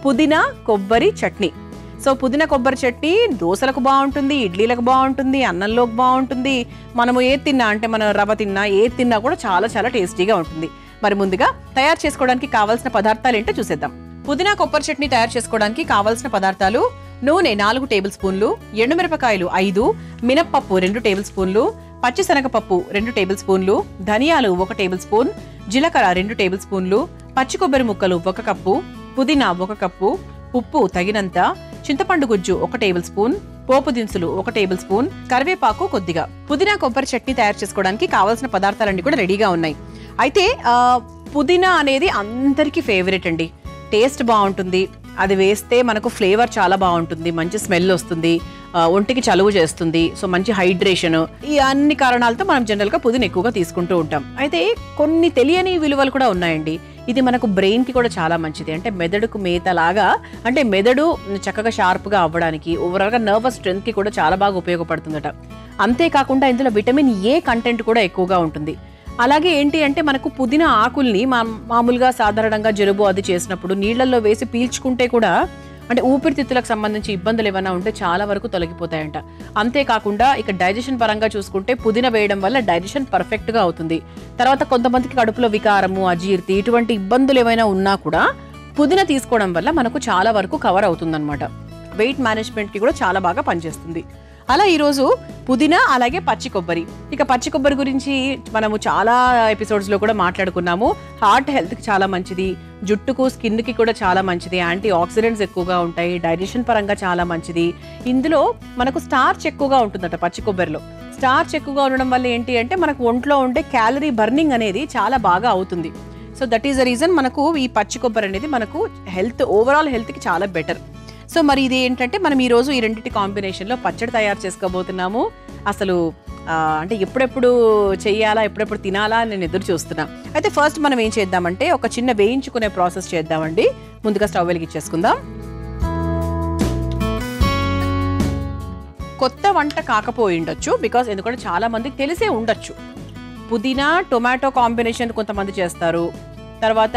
పుదీనా కొబ్బరి చట్నీ. సో పుదీనా కొబ్బరి చట్నీ దోశలకు బాగుంటుంది, ఇడ్లీలకు బాగుంటుంది, అన్నంలోకి బాగుంటుంది. మనము ఏది తిన్నా అంటే మన రవ్వ తిన్నా ఏది తిన్నా కూడా చాలా చాలా టేస్టీగా ఉంటుంది. మరి ముందుగా తయారు చేసుకోవడానికి కావాల్సిన పదార్థాలు ఏంటో చూసేద్దాం. పుదీనా కొబ్బరి చట్నీ తయారు చేసుకోవడానికి కావాల్సిన పదార్థాలు: నూనె 4 టేబుల్ స్పూన్లు, ఎండుమిరపకాయలు 5, మినప్పప్పు 2 టేబుల్ స్పూన్లు, పచ్చిశనగపప్పు 2 టేబుల్ స్పూన్లు, ధనియాలు 1 టేబుల్ స్పూన్, జీలకర్ర 2 టేబుల్ స్పూన్లు, పచ్చి కొబ్బరి ముక్కలు 1 కప్పు, పుదీనా 1 కప్పు, ఉప్పు తగినంత, చింతపండు గుజ్జు 1 టేబుల్ స్పూన్, పోపు దినుసులు 1 టేబుల్ స్పూన్, కరివేపాకు కొద్దిగా. పుదీనా కొబ్బరి చట్నీ తయారు చేసుకోవడానికి కావాల్సిన పదార్థాలన్నీ కూడా రెడీగా ఉన్నాయి. అయితే పుదీనా అనేది అందరికీ ఫేవరెట్ అండి. టేస్ట్ బాగుంటుంది, అది వేస్తే మనకు ఫ్లేవర్ చాలా బాగుంటుంది, మంచి స్మెల్ వస్తుంది, ఒంటికి చలువ చేస్తుంది. సో మంచి హైడ్రేషన్, ఈ అన్ని కారణాలతో మనం జనరల్గా పుదీనా ఎక్కువగా తీసుకుంటూ ఉంటాం. అయితే కొన్ని తెలియని విలువలు కూడా ఉన్నాయండి. ఇది మనకు బ్రెయిన్కి కూడా చాలా మంచిది. అంటే మెదడుకు మేతలాగా, అంటే మెదడు చక్కగా షార్ప్గా అవ్వడానికి, ఓవరాల్గా నర్వస్ స్ట్రెంత్కి కూడా చాలా బాగా ఉపయోగపడుతుందట. అంతేకాకుండా ఇందులో విటమిన్ ఏ కంటెంట్ కూడా ఎక్కువగా ఉంటుంది. అలాగే ఏంటి అంటే మనకు పుదీనా ఆకుల్ని మామూలుగా సాధారణంగా జలుబు అది చేసినప్పుడు నీళ్లలో వేసి పీల్చుకుంటే కూడా అంటే ఊపిరితిత్తులకు సంబంధించి ఇబ్బందులు ఏమైనా ఉంటే చాలా వరకు తొలగిపోతాయంట. అంతేకాకుండా ఇక డైజెషన్ పరంగా చూసుకుంటే పుదీనా వేయడం వల్ల డైజెషన్ పర్ఫెక్ట్గా అవుతుంది. తర్వాత కొంతమందికి కడుపులో వికారము, అజీర్తి ఇటువంటి ఇబ్బందులు ఏమైనా ఉన్నా కూడా పుదీనా తీసుకోవడం వల్ల మనకు చాలా వరకు కవర్ అవుతుందన్నమాట. వెయిట్ మేనేజ్మెంట్కి కూడా చాలా బాగా పనిచేస్తుంది. అలా ఈరోజు పుదీనా అలాగే పచ్చి కొబ్బరి. ఇక పచ్చి కొబ్బరి గురించి మనము చాలా ఎపిసోడ్స్లో కూడా మాట్లాడుకున్నాము. హార్ట్ హెల్త్కి చాలా మంచిది, జుట్టుకు స్కిన్కి కూడా చాలా మంచిది, యాంటీ ఆక్సిడెంట్స్ ఎక్కువగా ఉంటాయి, డైజెషన్ పరంగా చాలా మంచిది. ఇందులో మనకు స్టార్చ్ ఎక్కువగా ఉంటుందట. పచ్చి కొబ్బరిలో స్టార్చ్ ఎక్కువగా ఉండడం వల్ల ఏంటి అంటే మనకు ఒంట్లో ఉండే క్యాలరీ బర్నింగ్ అనేది చాలా బాగా అవుతుంది. So that is the reason మనకు ఈ పచ్చి కొబ్బరి అనేది మనకు హెల్త్, ఓవరాల్ హెల్త్కి చాలా బెటర్. సో మరి ఇది ఏంటంటే మనం ఈరోజు ఈ రెండింటి కాంబినేషన్లో పచ్చడి తయారు చేసుకోబోతున్నాము. అసలు అంటే ఎప్పుడెప్పుడు చెయ్యాలా, ఎప్పుడెప్పుడు తినాలా అని నేను ఎదురు చూస్తున్నా. అయితే ఫస్ట్ మనం ఏం చేద్దామంటే ఒక చిన్న వేయించుకునే ప్రాసెస్ చేద్దామండి. ముందుగా స్టవ్ వెలిగించేసుకుందాం. కొత్త వంట కాకపోయి ఉండొచ్చు, బికాస్ ఎందుకంటే చాలా మందికి తెలిసే ఉండొచ్చు. పుదీనా టొమాటో కాంబినేషన్ కొంతమంది చేస్తారు, తర్వాత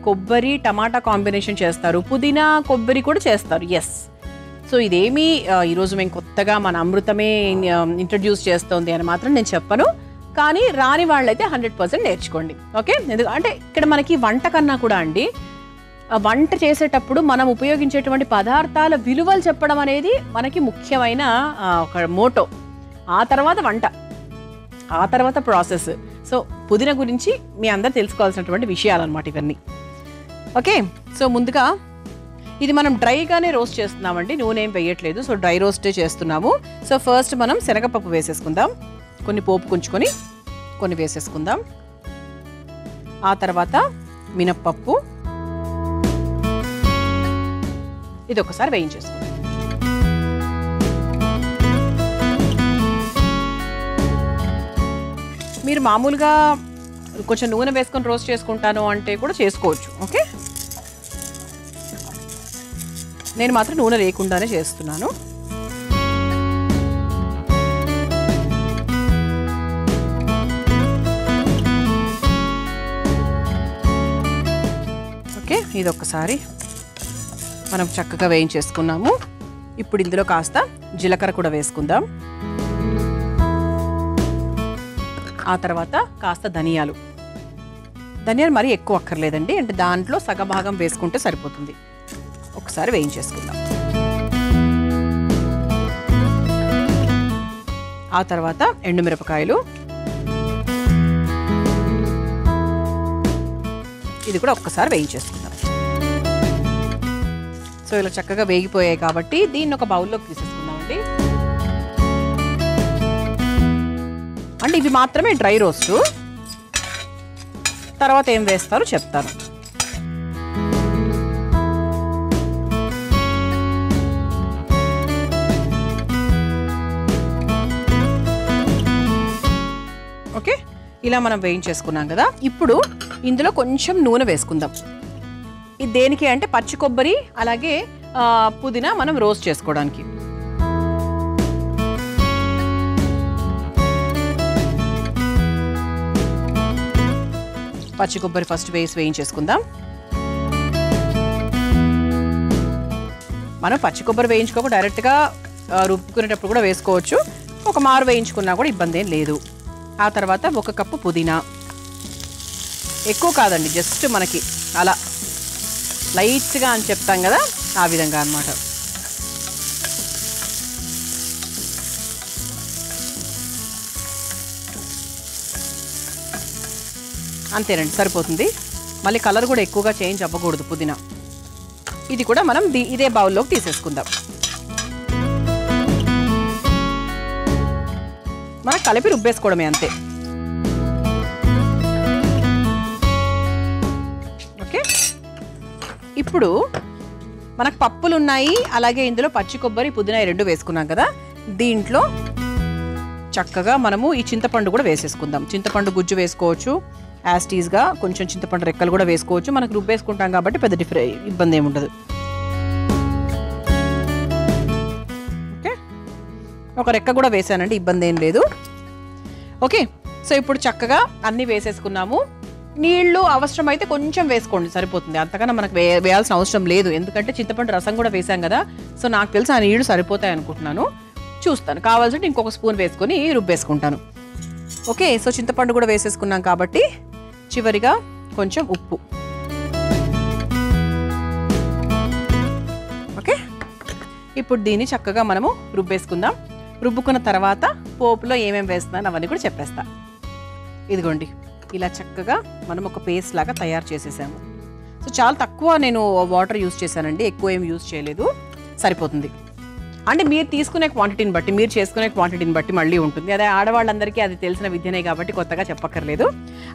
కొబ్బరి టమాటా కాంబినేషన్ చేస్తారు, పుదీనా కొబ్బరి కూడా చేస్తారు. ఎస్, సో ఇదేమి ఈరోజు మేము కొత్తగా మన అమృతమే ఇంట్రడ్యూస్ చేస్తోంది అని మాత్రం నేను చెప్పను. కానీ రాని వాళ్ళైతే 100% నేర్చుకోండి. ఓకే, ఎందుకంటే ఇక్కడ మనకి వంట కన్నా కూడా అండి, వంట చేసేటప్పుడు మనం ఉపయోగించేటువంటి పదార్థాల విలువలు చెప్పడం అనేది మనకి ముఖ్యమైన ఒక మోటో. ఆ తర్వాత వంట, ఆ తర్వాత ప్రాసెస్. సో పుదీనా గురించి మీ అందరు తెలుసుకోవాల్సినటువంటి విషయాలు అన్నమాట ఇవన్నీ. ఓకే, సో ముందుగా ఇది మనం డ్రైగానే రోస్ట్ చేస్తున్నామండి, నూనె ఏం వేయట్లేదు. సో డ్రై రోస్టే చేస్తున్నాము. సో ఫస్ట్ మనం శనగపప్పు వేసేసుకుందాం, కొన్ని పోపు కుంచుకొని కొన్ని వేసేసుకుందాం. ఆ తర్వాత మినప్పప్పు, ఇది ఒకసారి వేయించేసుకుందాం. మీరు మామూలుగా కొంచెం నూనె వేసుకొని రోస్ట్ చేసుకుంటాను అంటే కూడా చేసుకోవచ్చు. ఓకే, నేను మాత్రం నూనె లేకుండానే చేస్తున్నాను. ఓకే, ఇది ఒక్కసారి మనం చక్కగా వేయించేసుకున్నాము. ఇప్పుడు ఇందులో కాస్త జీలకర్ర కూడా వేసుకుందాం. ఆ తర్వాత కాస్త ధనియాలు మరీ ఎక్కువ అక్కర్లేదండి, అంటే దాంట్లో సగభాగం వేసుకుంటే సరిపోతుంది. ఒకసారి వేయించేసుకుందాం. ఆ తర్వాత ఎండుమిరపకాయలు, ఇది కూడా ఒక్కసారి వేయించేసుకుందాం. సో ఇలా చక్కగా వేగిపోయాయి కాబట్టి దీన్ని ఒక బౌల్లోకి తీసేసుకుందామండి. అంటే ఇవి మాత్రమే డ్రై రోస్ట్, తర్వాత ఏం వేస్తారో చెప్తాను. ఓకే, ఇలా మనం వేయించేసుకున్నాం కదా. ఇప్పుడు ఇందులో కొంచెం నూనె వేసుకుందాం. ఇది దేనికి అంటే పచ్చి కొబ్బరి అలాగే పుదీనా మనం రోస్ట్ చేసుకోవడానికి. పచ్చి కొబ్బరి ఫస్ట్ వేయించేసుకుందాం. మనం పచ్చి కొబ్బరి వేయించుకోక డైరెక్ట్గా రుబ్బుకునేటప్పుడు కూడా వేసుకోవచ్చు. ఒక మారు వేయించుకున్నా కూడా ఇబ్బంది ఏం లేదు. ఆ తర్వాత 1 కప్పు పుదీనా, ఎక్కువ కాదండి, జస్ట్ మనకి అలా లైట్గా అని చెప్తాం కదా ఆ విధంగా అన్నమాట. అంతేనండి, సరిపోతుంది. మళ్ళీ కలర్ కూడా ఎక్కువగా చేంజ్ అవ్వకూడదు పుదీనా. ఇది కూడా మనం ఇదే బౌల్లోకి తీసేసుకుందాం. మనం కలిపి రుబ్బేసుకోవడమే అంతే. ఓకే, ఇప్పుడు మనకు పప్పులు ఉన్నాయి, అలాగే ఇందులో పచ్చి కొబ్బరి పుదీనా 2 వేసుకున్నాం కదా. దీంట్లో చక్కగా మనము ఈ చింతపండు కూడా వేసేసుకుందాం. చింతపండు గుజ్జు వేసుకోవచ్చు, యాస్టీస్గా కొంచెం చింతపండు రెక్కలు కూడా వేసుకోవచ్చు. మనకు రుబ్బేసుకుంటాం కాబట్టి పెద్ద ఇబ్బంది ఏమి ఉండదు. ఓకే, ఒక రెక్క కూడా వేసానండి, ఇబ్బంది ఏం లేదు. ఓకే, సో ఇప్పుడు చక్కగా అన్నీ వేసేసుకున్నాము. నీళ్లు అవసరమైతే కొంచెం వేసుకోండి, సరిపోతుంది. అంతకన్నా మనకు వేయాల్సిన అవసరం లేదు, ఎందుకంటే చింతపండు రసం కూడా వేసాం కదా. సో నాకు తెలిసి ఆ నీళ్లు సరిపోతాయి అనుకుంటున్నాను. చూస్తాను, కావాల్సింటే ఇంకొక స్పూన్ వేసుకొని రుబ్బేసుకుంటాను. ఓకే, సో చింతపండు కూడా వేసేసుకున్నాం కాబట్టి చివరిగా కొంచెం ఉప్పు. ఓకే, ఇప్పుడు దీన్ని చక్కగా మనము రుబ్బేసుకుందాం. రుబ్బుకున్న తర్వాత పోపులో ఏమేమి వేస్తున్నాను అవన్నీ కూడా చెప్పేస్తా. ఇదిగోండి, ఇలా చక్కగా మనం ఒక పేస్ట్ లాగా తయారు చేసేసాము. సో చాలా తక్కువ నేను వాటర్ యూజ్ చేశానండి, ఎక్కువ ఏం యూజ్ చేయలేదు, సరిపోతుంది. అంటే మీరు తీసుకునే క్వాంటిటీని బట్టి, మీరు చేసుకునే క్వాంటిటీని బట్టి మళ్ళీ ఉంటుంది. అదే ఆడవాళ్ళందరికీ అది తెలిసిన విద్యనే కాబట్టి కొత్తగా చెప్పక్కర్లేదు.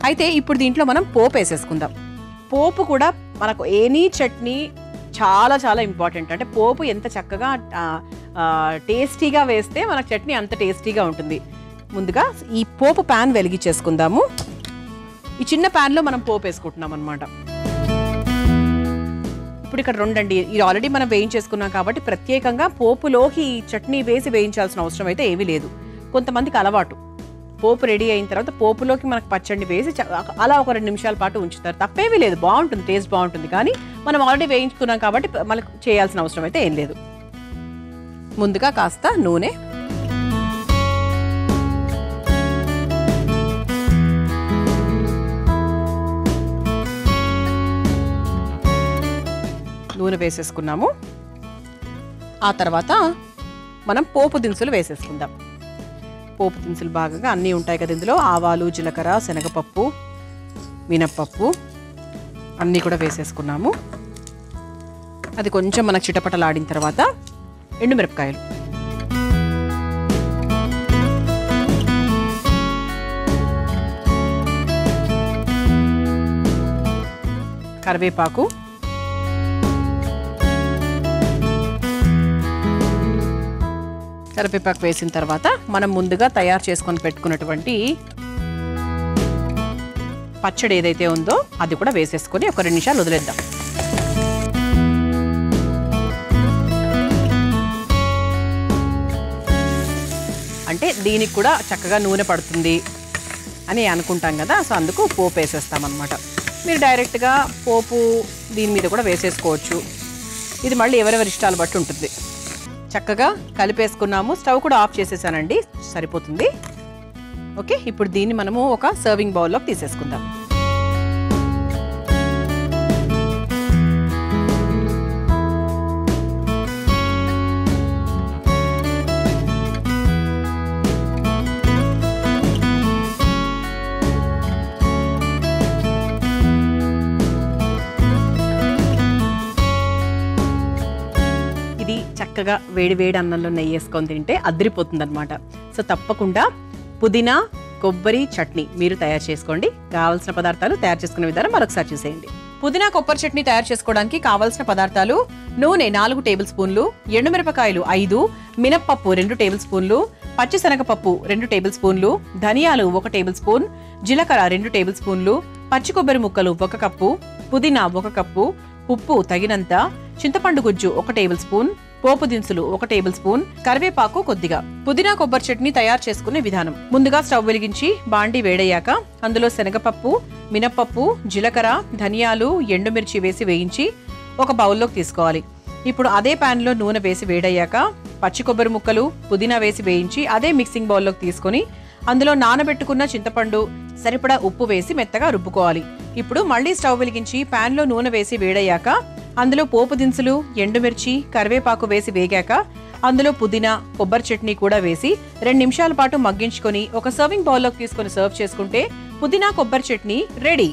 అయితే ఇప్పుడు దీంట్లో మనం పోపు వేసేసుకుందాం. పోపు కూడా మనకు ఎనీ చట్నీ చాలా చాలా ఇంపార్టెంట్. అంటే పోపు ఎంత చక్కగా టేస్టీగా వేస్తే మనకు చట్నీ అంత టేస్టీగా ఉంటుంది. ముందుగా ఈ పోపు ప్యాన్ వెలిగించేసుకుందాము. ఈ చిన్న ప్యాన్లో మనం పోపు వేసుకుంటున్నాం అనమాట. ఇప్పుడు ఇక్కడ 2 అండి, ఇది ఆల్రెడీ మనం వేయించేసుకున్నాం కాబట్టి ప్రత్యేకంగా పోపులోకి ఈ చట్నీ వేసి వేయించాల్సిన అవసరం అయితే ఏమీ లేదు. కొంతమందికి అలవాటు, పోపు రెడీ అయిన తర్వాత పోపులోకి మనకు పచ్చడి వేసి అలా ఒక 2 నిమిషాల పాటు ఉంచుతారు. తప్పేమీ లేదు, బాగుంటుంది, టేస్ట్ బాగుంటుంది. కానీ మనం ఆల్రెడీ వేయించుకున్నాం కాబట్టి మనకు చేయాల్సిన అవసరం అయితే ఏం లేదు. ముందుగా కాస్త నూనె, వేసేసుకున్నాము. ఆ తర్వాత మనం పోపు దినుసులు వేసేసుకుందాం. పోపు దినుసులు బాగా అన్నీ ఉంటాయి కదా ఇందులో, ఆవాలు, జీలకర్ర, శనగపప్పు, మినప్పప్పు అన్నీ కూడా వేసేసుకున్నాము. అది కొంచెం మనకు చిటపటలాడిన తర్వాత ఎండుమిరపకాయలు, కరివేపాకు, కరివేపాకు వేసిన తర్వాత మనం ముందుగా తయారు చేసుకొని పెట్టుకున్నటువంటి పచ్చడి ఏదైతే ఉందో అది కూడా వేసేసుకొని ఒక 2 నిమిషాలు వదిలేద్దాం. అంటే దీనికి కూడా చక్కగా నూనె పడుతుంది అని అనుకుంటాం కదా, సో అందుకు పోపు వేసేస్తామన్నమాట. మీరు డైరెక్ట్గా పోపు దీని మీద కూడా వేసేసుకోవచ్చు. ఇది మళ్ళీ ఎవరెవరి ఇష్టాలు బట్టి ఉంటుంది. చక్కగా కలిపేసుకున్నాము. స్టవ్ కూడా ఆఫ్ చేసేసానండి, సరిపోతుంది. ఓకే, ఇప్పుడు దీన్ని మనము ఒక సర్వింగ్ బౌల్లోకి తీసేసుకుందాం. చక్కగా వేడి వేడి అన్నంలో నెయ్యి వేసుకొని తింటే అదిరిపోతుంది అనమాట. సో తప్పకుండా పుదీనా కొబ్బరి చట్నీ మీరు తయారు చేసుకోండి. కావాల్సిన పదార్థాలు తయారు చేసుకునే విధానం మరొకసారి చూసేయండి. పుదీనా కొబ్బరి చట్నీ తయారు చేసుకోవడానికి కావాల్సిన పదార్థాలు: నూనె 4 టేబుల్ స్పూన్లు, ఎండుమిరపకాయలు 5, మినప్పప్పు 2 టేబుల్ స్పూన్లు, పచ్చిశనగపప్పు 2 టేబుల్ స్పూన్లు, ధనియాలు 1 టేబుల్ స్పూన్, జీలకర్ర 2 టేబుల్ స్పూన్లు, పచ్చి కొబ్బరి ముక్కలు 1 కప్పు, పుదీనా 1 కప్పు, ఉప్పు తగినంత, చింతపండు గుజ్జు 1 టేబుల్ స్పూన్, పోపు దినుసులు 1 టేబుల్ స్పూన్, కరివేపాకు కొద్దిగా. పుదీనా కొబ్బరి చట్నీ తయారు చేసుకునే విధానం: ముందుగా స్టవ్ వెలిగించి బాండి వేడయ్యాక అందులో శనగపప్పు, మినప్పప్పు, జీలకర్ర, ధనియాలు, ఎండుమిర్చి వేసి వేయించి ఒక బౌల్లోకి తీసుకోవాలి. ఇప్పుడు అదే ప్యాన్లో నూనె వేసి వేడయ్యాక పచ్చి కొబ్బరి ముక్కలు, పుదీనా వేసి వేయించి అదే మిక్సింగ్ బౌల్లోకి తీసుకొని అందులో నానబెట్టుకున్న చింతపండు, సరిపడా ఉప్పు వేసి మెత్తగా రుబ్బుకోవాలి. ఇప్పుడు మళ్ళీ స్టవ్ వెలిగించి ప్యాన్లో నూనె వేసి వేడయ్యాక అందులో పోపు దినుసులు, ఎండుమిర్చి, కరివేపాకు వేసి వేగాక అందులో పుదీనా, కొబ్బరి చట్నీ కూడా వేసి 2 నిమిషాల పాటు మగ్గించుకొని ఒక సర్వింగ్ బౌల్లోకి తీసుకొని సర్వ్ చేసుకుంటే పుదీనా కొబ్బరి చట్నీ రెడీ.